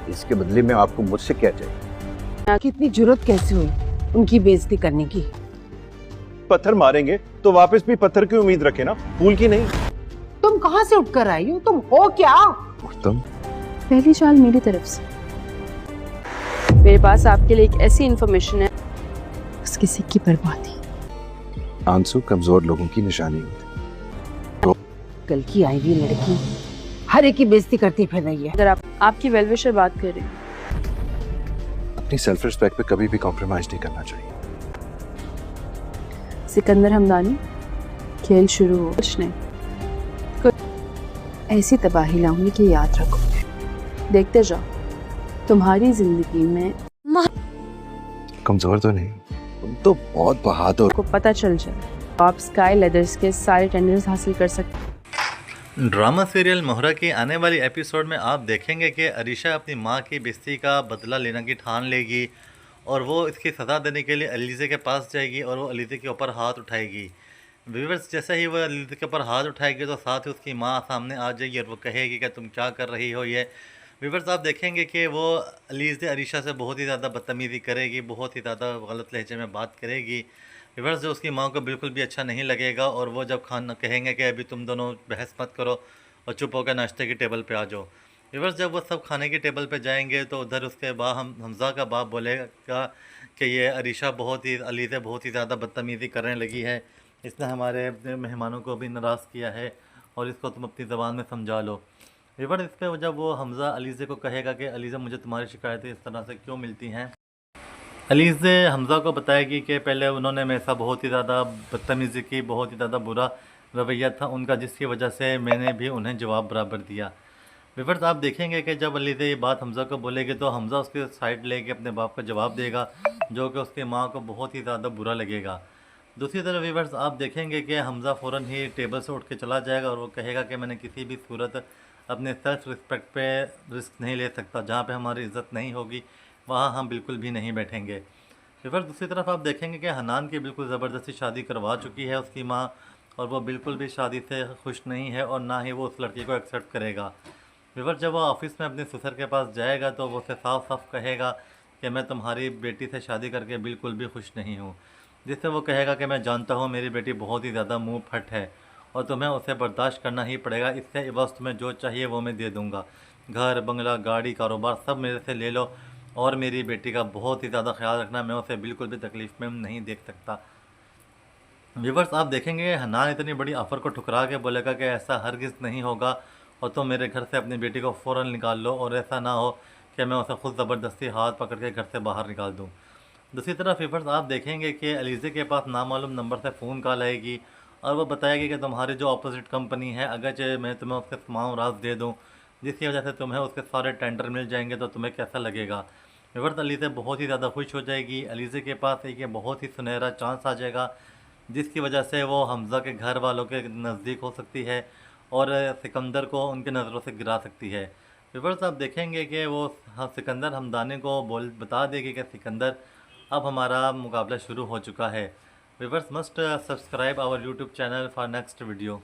इसके बदले में आपको मुझसे क्या चाहिए? आपकी इतनी जुर्रत कैसे हुई उनकी बेइज्जती करने की? पत्थर मारेंगे तो वापस भी पत्थर की उम्मीद रखे ना, फूल की नहीं। तुम कहाँ से उठकर आई हो? तुम हो क्या? और तुम? पहली चाल मेरी तरफ से। मेरे पास आपके लिए एक ऐसी इंफॉर्मेशन है, उस किसी की बर्बादी। आंसू कमजोर लोगों की निशानी होती। कल की आई हुई लड़की हर एक की बेइज्जती करती फिर रही है। अगर आपकी वेलविशर बात कर रही हैं। अपनी सेल्फ रिस्पेक्ट पे कभी भी कॉम्प्रोमाइज नहीं करना चाहिए। सिकंदर हमदानी, खेल शुरू हो। कुछ नहीं, कुछ ऐसी तबाही लाऊंगी कि याद रखो। देखते जाओ, तुम्हारी जिंदगी में कमजोर तो नहीं, तुम तो बहुत बहादुर। को पता चल जाए आप स्काई लेदर्स के सारे टेंडर्स हासिल कर सकते। ड्रामा सीरियल मोहरा की आने वाली एपिसोड में आप देखेंगे कि अरीशा अपनी मां की बेइज्जती का बदला लेने की ठान लेगी और वो इसकी सज़ा देने के लिए अलीज़े के पास जाएगी और वो अलीज़े के ऊपर हाथ उठाएगी। व्यूअर्स, जैसे ही वो अलीज़े के ऊपर हाथ उठाएगी तो साथ ही उसकी मां सामने आ जाएगी और वो कहेगी कि तुम क्या कर रही हो ये। व्यूअर्स, आप देखेंगे कि वो अलीज़े अरीशा से बहुत ही ज़्यादा बदतमीज़ी करेगी, बहुत ही ज़्यादा गलत लहजे में बात करेगी। व्यूअर्स, जो उसकी माँ को बिल्कुल भी अच्छा नहीं लगेगा और वो जब खाना कहेंगे कि अभी तुम दोनों बहस मत करो और चुप होकर नाश्ते की टेबल पे आ जाओ। व्यूअर्स, जब वो सब खाने की टेबल पे जाएंगे तो उधर उसके बाद हमज़ा का बाप बोलेगा कि ये अरीशा अलीज़ा बहुत ही ज़्यादा बदतमीज़ी करने लगी है, इसने हमारे मेहमानों को भी नाराज़ किया है और इसको तुम अपनी ज़बान में समझा लो। व्यूअर्स, इस पर जब वो हमज़ा अलीज़े को कहेगा कि अलीज़ा मुझे तुम्हारी शिकायतें इस तरह से क्यों मिलती हैं, अलीज़े हमज़ा को बताएगी कि पहले उन्होंने मेरे साथ बहुत ही ज़्यादा बदतमीज़ी की, बहुत ही ज़्यादा बुरा रवैया था उनका, जिसकी वजह से मैंने भी उन्हें जवाब बराबर दिया। व्यूअर्स, आप देखेंगे कि जब अलीज़े ये बात हमज़ा को बोलेगी तो हमज़ा उसके साइड लेके अपने बाप का जवाब देगा, जो कि उसकी माँ को बहुत ही ज़्यादा बुरा लगेगा। दूसरी तरफ व्यूअर्स, आप देखेंगे कि हमज़ा फ़ौरन ही टेबल से उठ के चला जाएगा और वो कहेगा कि मैंने किसी भी सूरत अपने सेल्फ रिस्पेक्ट पे रिस्क नहीं ले सकता, जहाँ पे हमारी इज़्ज़त नहीं होगी वहाँ हम बिल्कुल भी नहीं बैठेंगे। फिर दूसरी तरफ आप देखेंगे कि हनान की बिल्कुल ज़बरदस्ती शादी करवा चुकी है उसकी माँ और वो बिल्कुल भी शादी से खुश नहीं है और ना ही वो उस लड़की को एक्सेप्ट करेगा। फिर जब वो ऑफिस में अपने ससुर के पास जाएगा तो वो उसे साफ साफ कहेगा कि मैं तुम्हारी बेटी से शादी करके बिल्कुल भी खुश नहीं हूँ, जिससे वो कहेगा कि मैं जानता हूँ मेरी बेटी बहुत ही ज़्यादा मुँह फट है और तुम्हें उसे बर्दाश्त करना ही पड़ेगा, इससे एवज़ तुम्हें जो चाहिए वो मैं दे दूँगा, घर बंगला गाड़ी कारोबार सब मेरे से ले लो और मेरी बेटी का बहुत ही ज़्यादा ख्याल रखना, मैं उसे बिल्कुल भी तकलीफ़ में नहीं देख सकता। व्यूअर्स, आप देखेंगे हनान इतनी बड़ी ऑफ़र को ठुकरा के बोलेगा कि ऐसा हरगिज़ नहीं होगा और तुम मेरे घर से अपनी बेटी को फ़ौरन निकाल लो और ऐसा ना हो कि मैं उसे खुद ज़बरदस्ती हाथ पकड़ के घर से बाहर निकाल दूँ। दूसरी तरफ व्यूअर्स, आप देखेंगे कि अलीज़े के पास नामालूम नंबर से फ़ोन कॉल आएगी और वो बताएगी कि तुम्हारी जो अपोजिट कंपनी है, अगर मैं तुम्हें उसके तमाम राज दे दूँ जिसकी वजह से तुम्हें उसके सारे टेंडर मिल जाएंगे तो तुम्हें कैसा लगेगा। व्यूअर्स, अलीज़ा बहुत ही ज़्यादा खुश हो जाएगी। अलीज़े के पास एक ये बहुत ही सुनहरा चांस आ जाएगा जिसकी वजह से वो हमज़ा के घर वालों के नज़दीक हो सकती है और सिकंदर को उनके नज़रों से गिरा सकती है। व्यूअर्स, आप देखेंगे कि वो सिकंदर हमदानी को बता देगी कि सिकंदर अब हमारा मुकाबला शुरू हो चुका है। Viewers, must subscribe our YouTube channel for next video.